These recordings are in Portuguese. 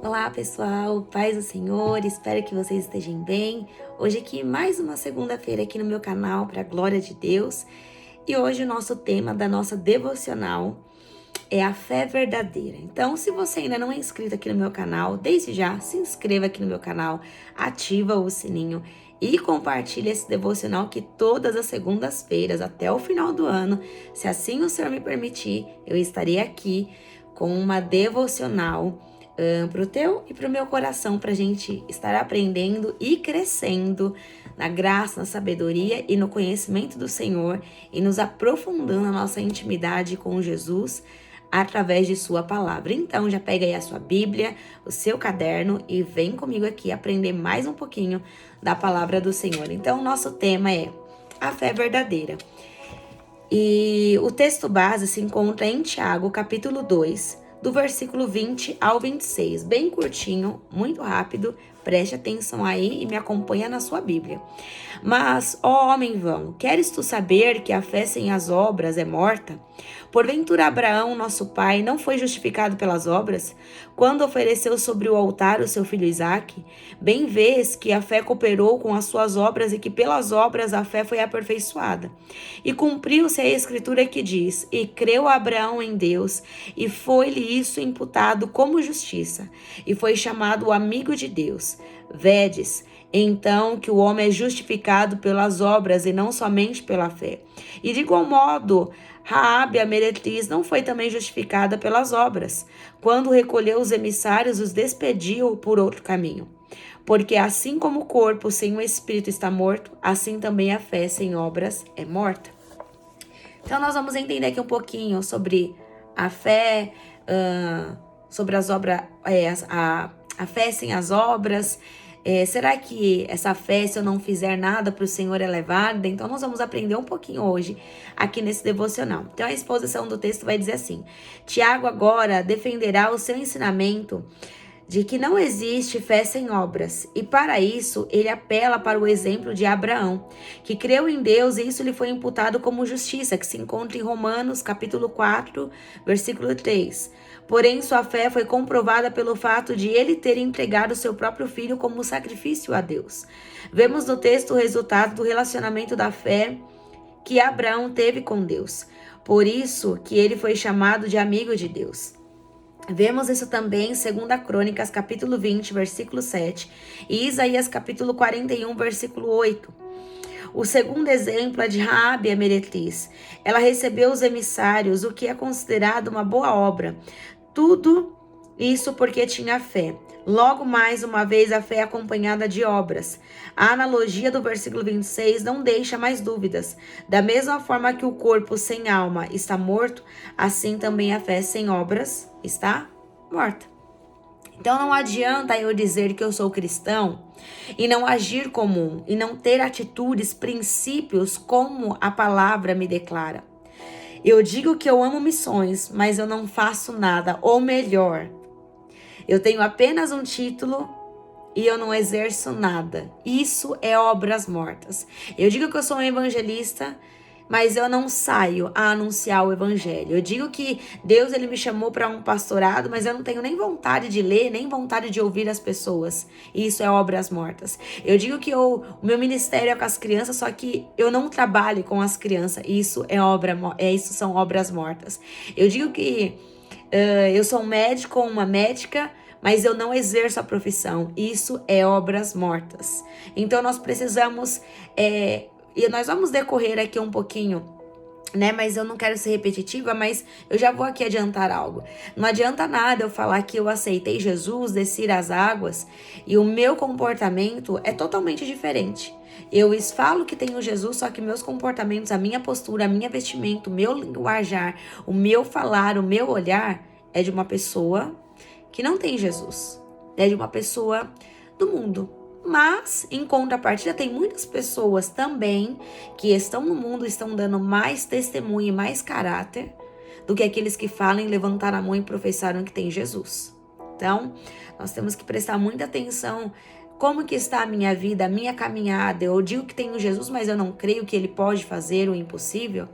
Olá pessoal, paz do Senhor, espero que vocês estejam bem. Hoje aqui mais uma segunda-feira aqui no meu canal para a glória de Deus. E hoje o nosso tema da nossa devocional é a fé verdadeira. Então, se você ainda não é inscrito aqui no meu canal, desde já se inscreva aqui no meu canal, ativa o sininho e compartilhe esse devocional que todas as segundas-feiras até o final do ano, se assim o Senhor me permitir, eu estarei aqui com uma devocional para o teu e para o meu coração, para a gente estar aprendendo e crescendo na graça, na sabedoria e no conhecimento do Senhor e nos aprofundando na nossa intimidade com Jesus através de sua palavra. Então já pega aí a sua Bíblia, o seu caderno e vem comigo aqui aprender mais um pouquinho da palavra do Senhor. Então o nosso tema é a fé verdadeira. E o texto base se encontra em Tiago, capítulo 2, do versículo 20 ao 26, bem curtinho, muito rápido, preste atenção aí e me acompanha na sua Bíblia. Mas, ó homem vão, queres tu saber que a fé sem as obras é morta? Porventura Abraão, nosso pai, não foi justificado pelas obras, quando ofereceu sobre o altar o seu filho Isaque? Bem vês que a fé cooperou com as suas obras e que pelas obras a fé foi aperfeiçoada. E cumpriu-se a escritura que diz, e creu Abraão em Deus, e foi-lhe isso imputado como justiça, e foi chamado o amigo de Deus. Vedes, então, que o homem é justificado pelas obras e não somente pela fé. E de igual modo, Raabe, a meretriz, não foi também justificada pelas obras. Quando recolheu os emissários, os despediu por outro caminho. Porque assim como o corpo sem o espírito está morto, assim também a fé sem obras é morta. Então nós vamos entender aqui um pouquinho sobre a fé, sobre as obras, a fé sem as obras. Será que essa fé, se eu não fizer nada para o Senhor, é levada? Então nós vamos aprender um pouquinho hoje aqui nesse devocional. Então a exposição do texto vai dizer assim: Tiago agora defenderá o seu ensinamento de que não existe fé sem obras, e para isso ele apela para o exemplo de Abraão, que creu em Deus e isso lhe foi imputado como justiça, que se encontra em Romanos capítulo 4, versículo 3. Porém, sua fé foi comprovada pelo fato de ele ter entregado seu próprio filho como sacrifício a Deus. Vemos no texto o resultado do relacionamento da fé que Abraão teve com Deus. Por isso que ele foi chamado de amigo de Deus. Vemos isso também em 2 Crônicas, capítulo 20, versículo 7, e Isaías, capítulo 41, versículo 8. O segundo exemplo é de Raabe, a meretriz. Ela recebeu os emissários, o que é considerado uma boa obra. Tudo isso porque tinha fé. Logo mais uma vez a fé é acompanhada de obras. A analogia do versículo 26 não deixa mais dúvidas. Da mesma forma que o corpo sem alma está morto, assim também a fé sem obras está morta. Então não adianta eu dizer que eu sou cristão e não agir comum, e não ter atitudes, princípios como a palavra me declara. Eu digo que eu amo missões, mas eu não faço nada, ou melhor, eu tenho apenas um título e eu não exerço nada. Isso é obras mortas. Eu digo que eu sou um evangelista, mas eu não saio a anunciar o evangelho. Eu digo que Deus ele me chamou para um pastorado, mas eu não tenho nem vontade de ler, nem vontade de ouvir as pessoas. Isso é obras mortas. Eu digo que o meu ministério é com as crianças, só que eu não trabalho com as crianças. Isso são obras mortas. Eu digo que eu sou um médico ou uma médica, mas eu não exerço a profissão. Isso é obras mortas. Então nós precisamos, e nós vamos decorrer aqui um pouquinho, né? Mas eu não quero ser repetitiva, mas eu já vou aqui adiantar algo. Não adianta nada eu falar que eu aceitei Jesus, desci as águas, e o meu comportamento é totalmente diferente. Eu falo que tenho Jesus, só que meus comportamentos, a minha postura, a minha vestimenta, o meu linguajar, o meu falar, o meu olhar é de uma pessoa que não tem Jesus. É de uma pessoa do mundo. Mas, em contrapartida, tem muitas pessoas também que estão no mundo, estão dando mais testemunho e mais caráter do que aqueles que falam, levantaram a mão e professaram que tem Jesus. Então, nós temos que prestar muita atenção. Como que está a minha vida, a minha caminhada? Eu digo que tenho Jesus, mas eu não creio que ele pode fazer o impossível.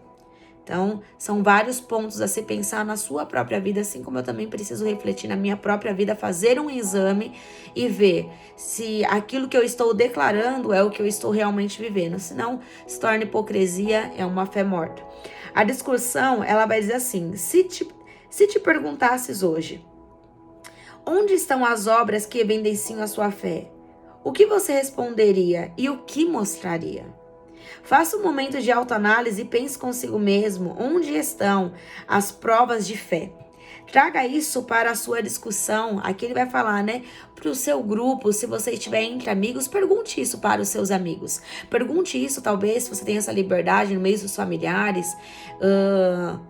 Então, são vários pontos a se pensar na sua própria vida, assim como eu também preciso refletir na minha própria vida, fazer um exame e ver se aquilo que eu estou declarando é o que eu estou realmente vivendo. Senão, se torna hipocrisia, é uma fé morta. A discussão, ela vai dizer assim, se te perguntasses hoje, onde estão as obras que evidenciam a sua fé? O que você responderia e o que mostraria? Faça um momento de autoanálise e pense consigo mesmo onde estão as provas de fé. Traga isso para a sua discussão. Aqui ele vai falar, né? Para o seu grupo, se você estiver entre amigos, pergunte isso para os seus amigos. Pergunte isso, talvez, se você tem essa liberdade no meio dos familiares.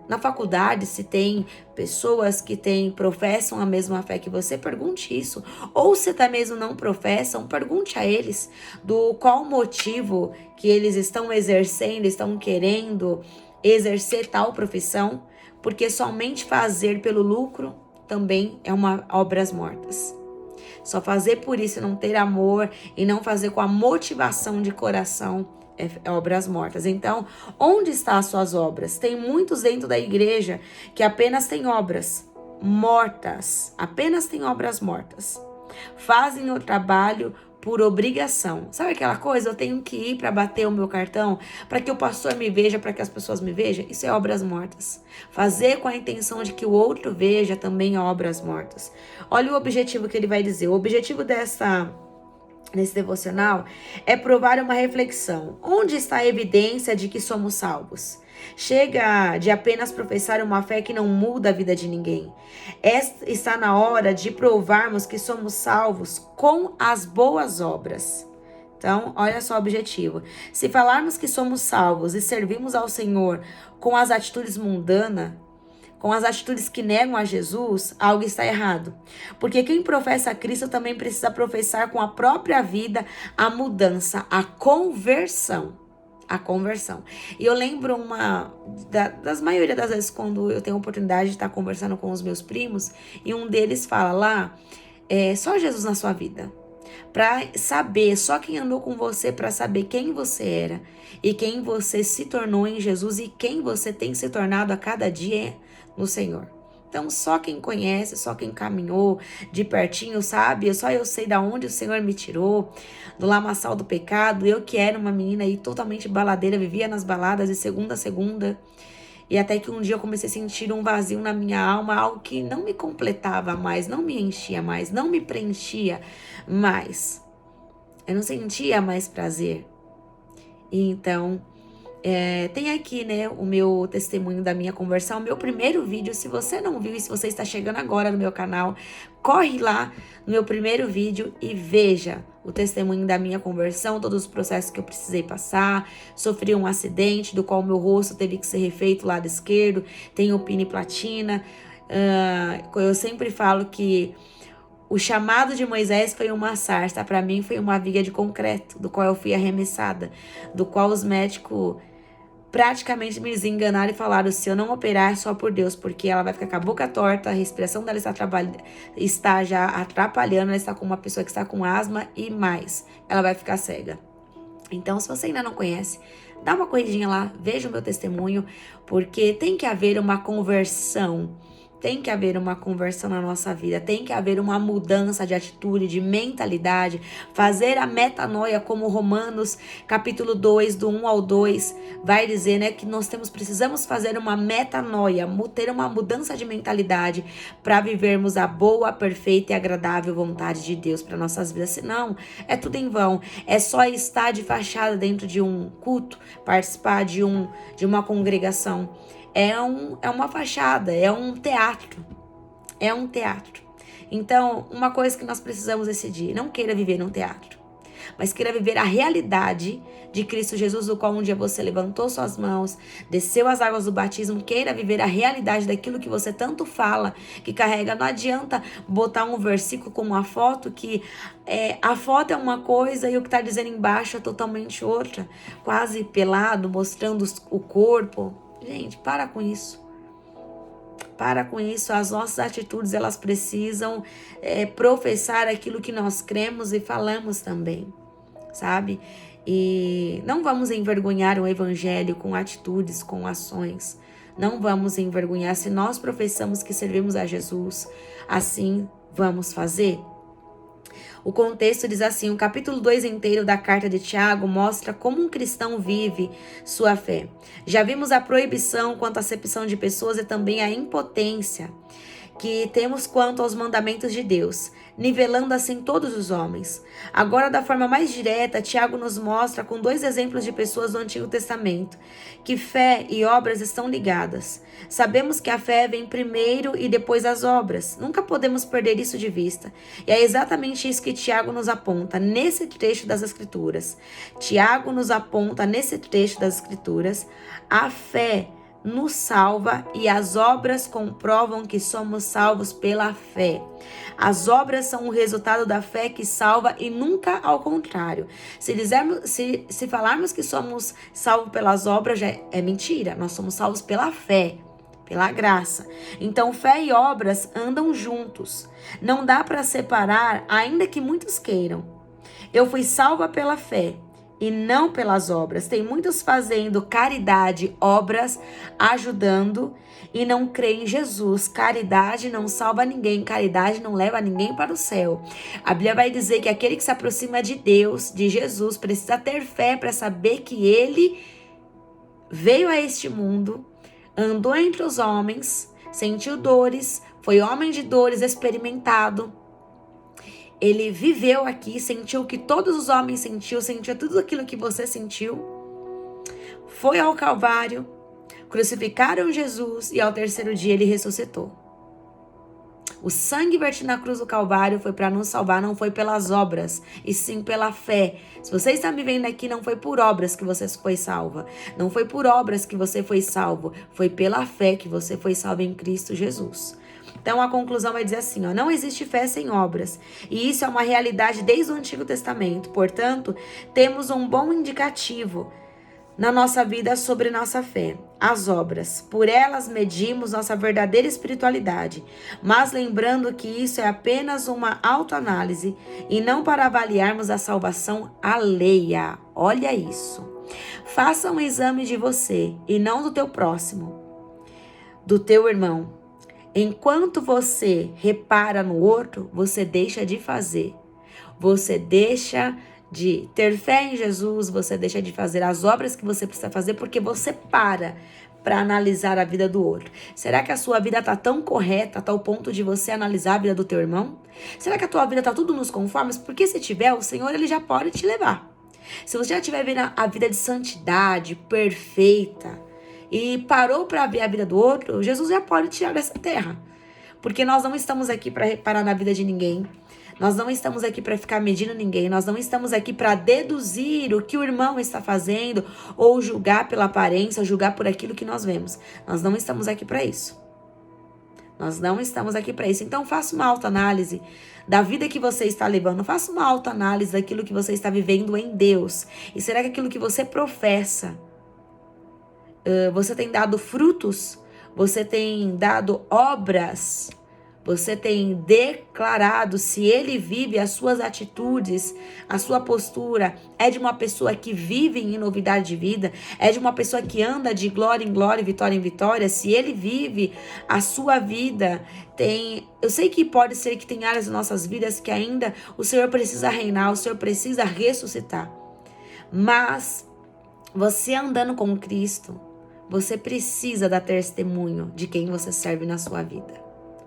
Na faculdade, se tem pessoas que professam a mesma fé que você, pergunte isso. Ou se até mesmo não professam, pergunte a eles do qual motivo que eles estão exercendo, estão querendo exercer tal profissão. Porque somente fazer pelo lucro também é uma obras mortas. Só fazer por isso e não ter amor e não fazer com a motivação de coração é obras mortas. Então, onde estão as suas obras? Tem muitos dentro da igreja que apenas têm obras mortas, apenas têm obras mortas. Fazem o trabalho por obrigação. Sabe aquela coisa? Eu tenho que ir para bater o meu cartão, para que o pastor me veja, para que as pessoas me vejam. Isso é obras mortas. Fazer com a intenção de que o outro veja também é obras mortas. Olha o objetivo que ele vai dizer. O objetivo nesse devocional é provar uma reflexão. Onde está a evidência de que somos salvos? Chega de apenas professar uma fé que não muda a vida de ninguém. Está na hora de provarmos que somos salvos com as boas obras. Então, olha só o objetivo. Se falarmos que somos salvos e servimos ao Senhor com as atitudes mundanas, com as atitudes que negam a Jesus, algo está errado. Porque quem professa a Cristo também precisa professar com a própria vida a mudança, a conversão. A conversão. E eu lembro das maioria das vezes quando eu tenho a oportunidade de estar conversando com os meus primos, e um deles fala lá, só Jesus na sua vida. Para saber, só quem andou com você para saber quem você era e quem você se tornou em Jesus e quem você tem se tornado a cada dia no Senhor. Então, só quem conhece, só quem caminhou de pertinho, sabe? Só eu sei da onde o Senhor me tirou, do lamaçal do pecado. Eu que era uma menina aí totalmente baladeira, vivia nas baladas de segunda a segunda. E até que um dia eu comecei a sentir um vazio na minha alma, algo que não me completava mais, não me enchia mais, não me preenchia mais. Eu não sentia mais prazer. E então, tem aqui, né, o meu testemunho da minha conversão, o meu primeiro vídeo. Se você não viu e se você está chegando agora no meu canal, corre lá no meu primeiro vídeo e veja o testemunho da minha conversão, todos os processos que eu precisei passar. Sofri um acidente do qual meu rosto teve que ser refeito, lado esquerdo, tenho piniplatina. Eu sempre falo que o chamado de Moisés foi uma sarça, para mim foi uma viga de concreto, do qual eu fui arremessada, do qual os médicos praticamente me enganaram e falaram, se eu não operar, é só por Deus, porque ela vai ficar com a boca torta, a respiração dela está já atrapalhando, ela está com uma pessoa que está com asma e mais, ela vai ficar cega. Então, se você ainda não conhece, dá uma corridinha lá, veja o meu testemunho, porque tem que haver uma conversão. Tem que haver uma conversão na nossa vida, tem que haver uma mudança de atitude, de mentalidade, fazer a metanoia, como Romanos capítulo 2, do 1 ao 2, vai dizer, né, que nós precisamos fazer uma metanoia, ter uma mudança de mentalidade para vivermos a boa, perfeita e agradável vontade de Deus para nossas vidas. Senão, é tudo em vão, é só estar de fachada dentro de um culto, participar de uma congregação. É uma fachada, é um teatro. É um teatro. Então, uma coisa que nós precisamos decidir, não queira viver num teatro, mas queira viver a realidade de Cristo Jesus, do qual um dia você levantou suas mãos, desceu as águas do batismo. Queira viver a realidade daquilo que você tanto fala, que carrega. Não adianta botar um versículo com uma foto, que a foto é uma coisa e o que está dizendo embaixo é totalmente outra, quase pelado, mostrando o corpo. Gente, para com isso. Para com isso. As nossas atitudes, elas precisam professar aquilo que nós cremos e falamos também, sabe? E não vamos envergonhar o evangelho com atitudes, com ações. Não vamos envergonhar se nós professamos que servimos a Jesus. Assim vamos fazer? O contexto diz assim, o capítulo 2 inteiro da carta de Tiago mostra como um cristão vive sua fé. Já vimos a proibição quanto à acepção de pessoas e também a impotência que temos quanto aos mandamentos de Deus, nivelando assim todos os homens. Agora, da forma mais direta, Tiago nos mostra com 2 exemplos de pessoas do Antigo Testamento, que fé e obras estão ligadas. Sabemos que a fé vem primeiro e depois as obras. Nunca podemos perder isso de vista. E é exatamente isso que Tiago nos aponta nesse trecho das Escrituras. Tiago nos aponta nesse trecho das Escrituras a fé nos salva e as obras comprovam que somos salvos pela fé. As obras são o resultado da fé que salva e nunca ao contrário. Se falarmos que somos salvos pelas obras, já é mentira. Nós somos salvos pela fé, pela graça. Então, fé e obras andam juntos. Não dá para separar, ainda que muitos queiram. Eu fui salva pela fé e não pelas obras. Tem muitos fazendo caridade, obras, ajudando e não creem em Jesus. Caridade não salva ninguém, caridade não leva ninguém para o céu. A Bíblia vai dizer que aquele que se aproxima de Deus, de Jesus, precisa ter fé para saber que ele veio a este mundo, andou entre os homens, sentiu dores, foi homem de dores, experimentado. Ele viveu aqui, sentiu o que todos os homens sentiu tudo aquilo que você sentiu. Foi ao Calvário, crucificaram Jesus e ao terceiro dia ele ressuscitou. O sangue vertido na cruz do Calvário foi para nos salvar, não foi pelas obras, e sim pela fé. Se você está me vendo aqui, não foi por obras que você foi salva. Não foi por obras que você foi salvo. Foi pela fé que você foi salvo em Cristo Jesus. Então a conclusão vai dizer assim, não existe fé sem obras, e isso é uma realidade desde o Antigo Testamento. Portanto, temos um bom indicativo na nossa vida sobre nossa fé, as obras. Por elas medimos nossa verdadeira espiritualidade, mas lembrando que isso é apenas uma autoanálise e não para avaliarmos a salvação alheia. Olha isso. Faça um exame de você e não do teu próximo, do teu irmão. Enquanto você repara no outro, você deixa de fazer. Você deixa de ter fé em Jesus, você deixa de fazer as obras que você precisa fazer, porque você para analisar a vida do outro. Será que a sua vida está tão correta, a tal ponto de você analisar a vida do teu irmão? Será que a tua vida está tudo nos conformes? Porque se tiver, o Senhor ele já pode te levar. Se você já estiver vendo a vida de santidade, perfeita, e parou para ver a vida do outro, Jesus já pode tirar dessa terra. Porque nós não estamos aqui para reparar na vida de ninguém. Nós não estamos aqui para ficar medindo ninguém. Nós não estamos aqui para deduzir o que o irmão está fazendo ou julgar pela aparência, ou julgar por aquilo que nós vemos. Nós não estamos aqui para isso. Nós não estamos aqui para isso. Então, faça uma autoanálise da vida que você está levando. Faça uma autoanálise daquilo que você está vivendo em Deus. E será que aquilo que você professa, você tem dado frutos? Você tem dado obras? Você tem declarado se ele vive as suas atitudes, a sua postura é de uma pessoa que vive em novidade de vida, é de uma pessoa que anda de glória em glória, vitória em vitória. Se ele vive a sua vida, eu sei que pode ser que tem áreas das nossas vidas que ainda o Senhor precisa reinar, o Senhor precisa ressuscitar. Mas você andando com Cristo, você precisa dar testemunho de quem você serve na sua vida.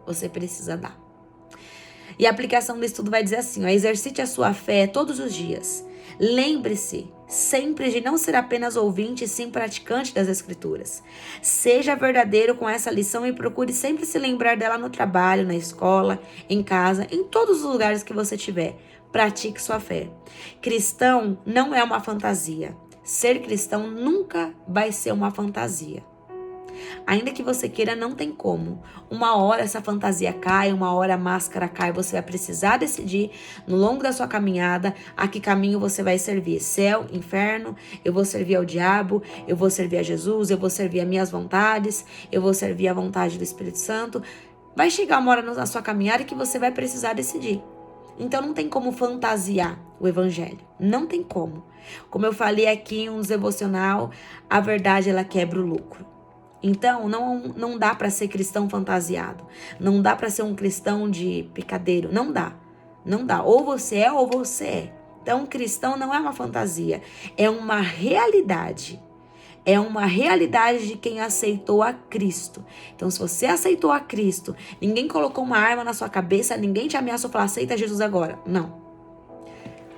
Você precisa dar. E a aplicação do estudo vai dizer assim, exercite a sua fé todos os dias. Lembre-se sempre de não ser apenas ouvinte, e sim praticante das Escrituras. Seja verdadeiro com essa lição e procure sempre se lembrar dela no trabalho, na escola, em casa, em todos os lugares que você tiver. Pratique sua fé. Cristão não é uma fantasia. Ser cristão nunca vai ser uma fantasia. Ainda que você queira, não tem como. Uma hora essa fantasia cai, uma hora a máscara cai. Você vai precisar decidir no longo da sua caminhada a que caminho você vai servir. Céu, inferno, eu vou servir ao diabo, eu vou servir a Jesus, eu vou servir as minhas vontades, eu vou servir a vontade do Espírito Santo. Vai chegar uma hora na sua caminhada que você vai precisar decidir. Então não tem como fantasiar o evangelho. Não tem como. Como eu falei aqui em um devocional, a verdade ela quebra o lucro. Então não dá para ser cristão fantasiado. Não dá para ser um cristão de picadeiro. Não dá. Não dá. Ou você é ou você é. Então cristão não é uma fantasia. É uma realidade. É uma realidade de quem aceitou a Cristo. Então, se você aceitou a Cristo, ninguém colocou uma arma na sua cabeça, ninguém te ameaçou falar, aceita Jesus agora. Não.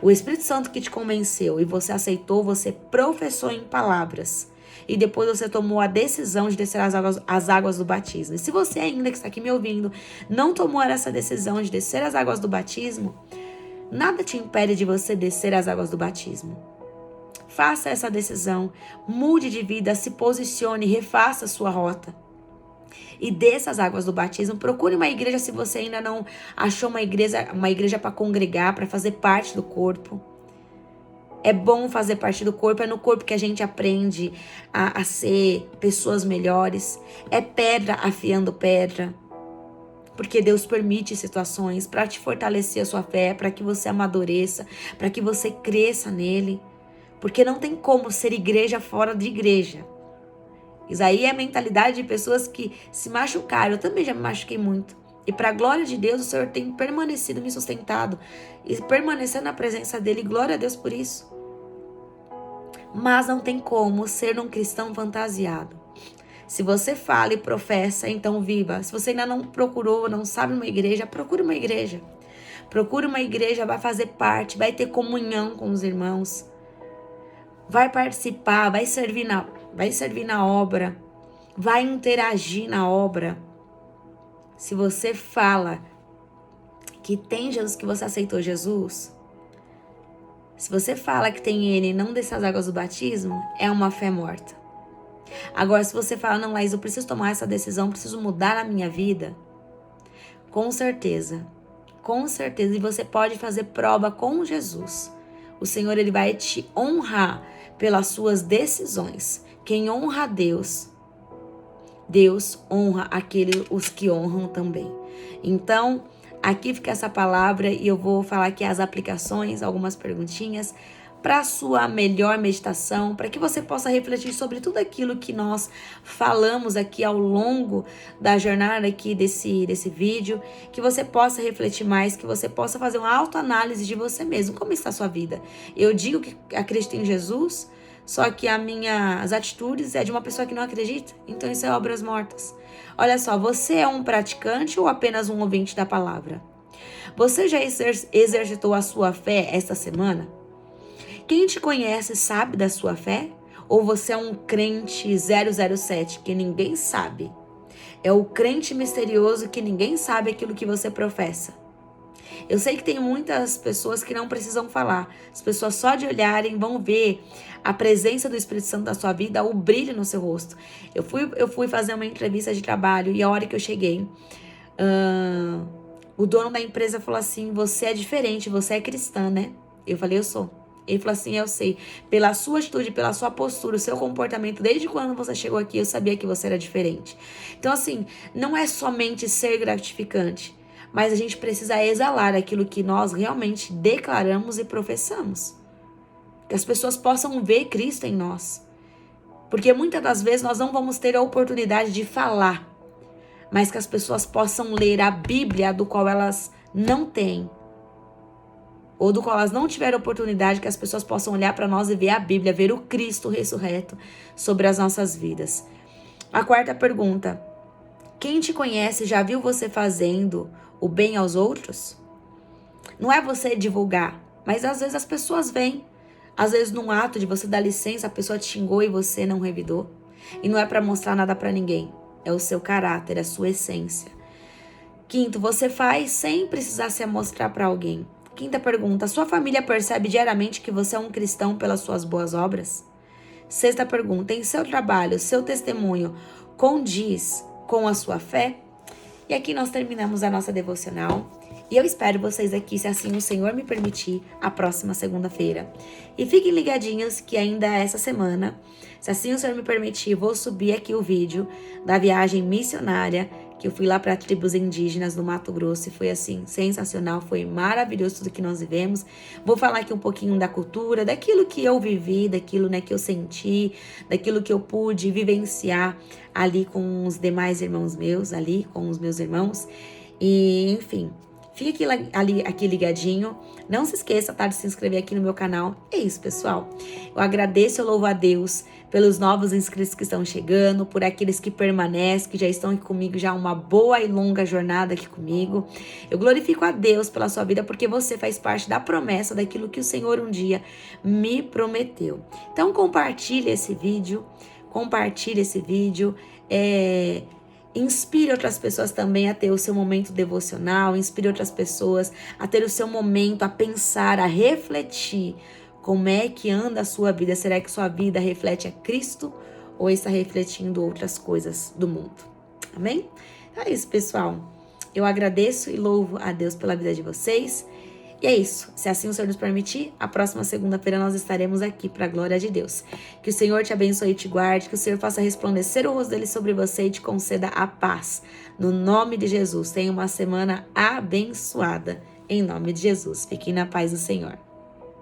O Espírito Santo que te convenceu e você aceitou, você professou em palavras. E depois você tomou a decisão de descer as águas do batismo. E se você ainda que está aqui me ouvindo, não tomou essa decisão de descer as águas do batismo, nada te impede de você descer as águas do batismo. Faça essa decisão, mude de vida, se posicione, refaça a sua rota. E desça as águas do batismo. Procure uma igreja se você ainda não achou uma igreja para congregar, para fazer parte do corpo. É bom fazer parte do corpo, é no corpo que a gente aprende a ser pessoas melhores. É pedra afiando pedra. Porque Deus permite situações para te fortalecer a sua fé, para que você amadureça, para que você cresça nele. Porque não tem como ser igreja fora de igreja. Isso aí é a mentalidade de pessoas que se machucaram. Eu também já me machuquei muito. E para a glória de Deus, o Senhor tem permanecido, me sustentado. E permanecer na presença dEle. Glória a Deus por isso. Mas não tem como ser um cristão fantasiado. Se você fala e professa, então viva. Se você ainda não procurou, não sabe uma igreja, procure uma igreja. Procure uma igreja, vai fazer parte, vai ter comunhão com os irmãos. Vai participar, vai servir na obra, vai interagir na obra. Se você fala que tem Jesus, que você aceitou Jesus, se você fala que tem Ele e não desce as águas do batismo, é uma fé morta. Agora, se você fala, não, Laís, eu preciso tomar essa decisão, preciso mudar a minha vida, com certeza, e você pode fazer prova com Jesus. O Senhor, Ele vai te honrar pelas suas decisões. Quem honra a Deus, Deus honra os que honram também. Então, aqui fica essa palavra e eu vou falar aqui as aplicações, algumas perguntinhas para a sua melhor meditação, para que você possa refletir sobre tudo aquilo que nós falamos aqui ao longo da jornada aqui desse vídeo, que você possa refletir mais, que você possa fazer uma autoanálise de você mesmo. Como está a sua vida? Eu digo que acredito em Jesus, só que as minhas atitudes é de uma pessoa que não acredita, então isso é obras mortas. Olha só, você é um praticante ou apenas um ouvinte da palavra? Você já exercitou a sua fé esta semana? Quem te conhece sabe da sua fé? Ou você é um crente 007 que ninguém sabe? É o crente misterioso que ninguém sabe aquilo que você professa. Eu sei que tem muitas pessoas que não precisam falar. As pessoas só de olharem vão ver a presença do Espírito Santo na sua vida, o brilho no seu rosto. Eu fui fazer uma entrevista de trabalho e a hora que eu cheguei, o dono da empresa falou assim, você é diferente, você é cristã, né? Eu falei, eu sou. Ele falou assim, eu sei, pela sua atitude, pela sua postura, o seu comportamento, desde quando você chegou aqui, eu sabia que você era diferente. Então, assim, não é somente ser gratificante, mas a gente precisa exalar aquilo que nós realmente declaramos e professamos. Que as pessoas possam ver Cristo em nós. Porque muitas das vezes nós não vamos ter a oportunidade de falar, mas que as pessoas possam ler a Bíblia do qual elas não têm, ou do qual elas não tiveram oportunidade, que as pessoas possam olhar para nós e ver a Bíblia, ver o Cristo ressurreto sobre as nossas vidas. A quarta pergunta, quem te conhece já viu você fazendo o bem aos outros? Não é você divulgar, mas às vezes as pessoas veem. Às vezes num ato de você dar licença, a pessoa te xingou e você não revidou. E não é para mostrar nada para ninguém, é o seu caráter, a sua essência. Quinto, você faz sem precisar se mostrar para alguém. Quinta pergunta, sua família percebe diariamente que você é um cristão pelas suas boas obras? Sexta pergunta, em seu trabalho, seu testemunho condiz com a sua fé? E aqui nós terminamos a nossa devocional. E eu espero vocês aqui, se assim o Senhor me permitir, a próxima segunda-feira. E fiquem ligadinhos que ainda essa semana, se assim o Senhor me permitir, vou subir aqui o vídeo da viagem missionária que eu fui lá para tribos indígenas do Mato Grosso e foi assim, sensacional, foi maravilhoso tudo que nós vivemos. Vou falar aqui um pouquinho da cultura, daquilo que eu vivi, daquilo, né, que eu senti, daquilo que eu pude vivenciar ali com os demais irmãos meus, ali com os meus irmãos. E, enfim, fique aqui ligadinho. Não se esqueça, tá, de se inscrever aqui no meu canal. É isso, pessoal. Eu agradeço e louvo a Deus pelos novos inscritos que estão chegando, por aqueles que permanecem, que já estão aqui comigo, já uma boa e longa jornada aqui comigo. Eu glorifico a Deus pela sua vida, porque você faz parte da promessa daquilo que o Senhor um dia me prometeu. Então, compartilhe esse vídeo, inspire outras pessoas também a ter o seu momento devocional, inspire outras pessoas a ter o seu momento, a pensar, a refletir como é que anda a sua vida. Será que sua vida reflete a Cristo ou está refletindo outras coisas do mundo? Amém? É isso, pessoal. Eu agradeço e louvo a Deus pela vida de vocês. E é isso. Se assim o Senhor nos permitir, a próxima segunda-feira nós estaremos aqui para a glória de Deus. Que o Senhor te abençoe e te guarde, que o Senhor faça resplandecer o rosto dele sobre você e te conceda a paz. No nome de Jesus, tenha uma semana abençoada. Em nome de Jesus. Fique na paz do Senhor.